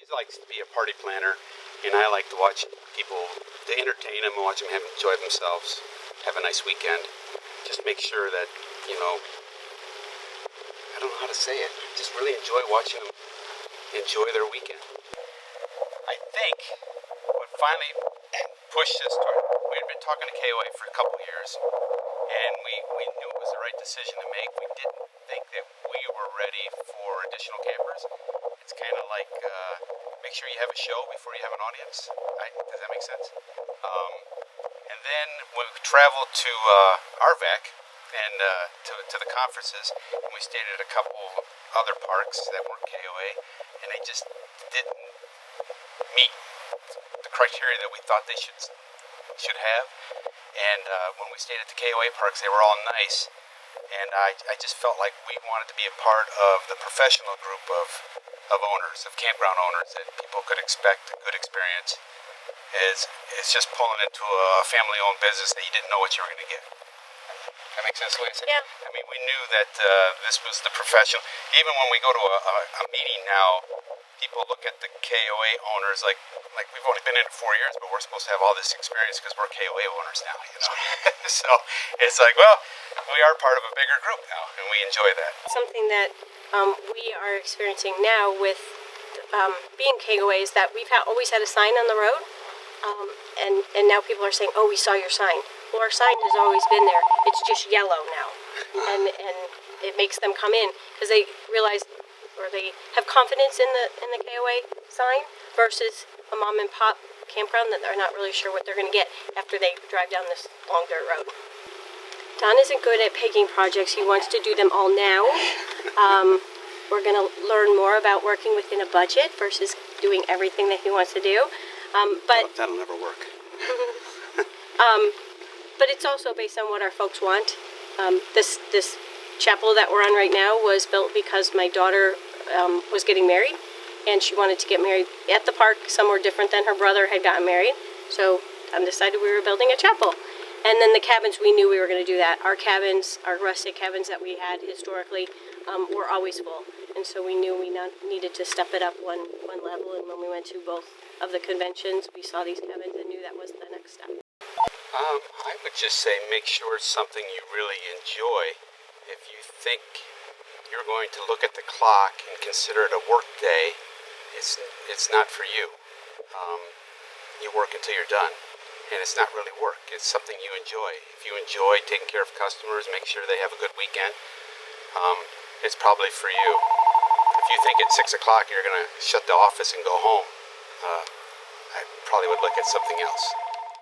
He likes to be a party planner, and I like to watch people, to entertain them and watch them enjoy themselves, have a nice weekend. Just make sure that, I don't know how to say it, just really enjoy watching them enjoy their weekend. I think what finally pushed us toward, we had been talking to KOA for a couple years, and we knew it was the right decision to make. We didn't think that we were ready for additional campers. It's kind of like make sure you have a show before you have an audience. Does that make sense? And then we traveled to RVAC and to the conferences, and we stayed at a couple other parks that weren't KOA, and they just didn't meet the criteria that we thought they should have. And when we stayed at the KOA parks, they were all nice, and I just felt like we wanted to be a part of the professional group of owners, of campground owners, that people could expect a good experience. It's just pulling into a family-owned business that you didn't know what you were going to get. That makes sense the way I said? Yeah. I mean, we knew that this was the professional. Even when we go to a meeting now, people look at the KOA owners like we've only been in it 4 years, but we're supposed to have all this experience because we're KOA owners now, So it's like, well, we are part of a bigger group now, and we enjoy that. Something that we are experiencing now with being KOA is that we've always had a sign on the road, and now people are saying, oh, we saw your sign. Well, our sign has always been there. It's just yellow now, and it makes them come in because they realize, or they have confidence in the KOA sign versus a mom and pop campground that they're not really sure what they're going to get after they drive down this long dirt road. Don isn't good at pegging projects. He wants to do them all now. We're going to learn more about working within a budget versus doing everything that he wants to do. But that'll never work. But it's also based on what our folks want. This chapel that we're on right now was built because my daughter was getting married, and she wanted to get married at the park somewhere different than her brother had gotten married. So Tom decided we were building a chapel. And then the cabins, we knew we were going to do that. Our cabins, our rustic cabins that we had historically, were always full. And so we knew we needed to step it up one level. And when we went to both of the conventions, we saw these cabins and knew that was the next step. I would just say make sure it's something you really enjoy. If you think you're going to look at the clock and consider it a work day, it's not for you. You work until you're done, and it's not really work. It's something you enjoy. If you enjoy taking care of customers, make sure they have a good weekend, it's probably for you. If you think at 6 o'clock you're going to shut the office and go home, I probably would look at something else.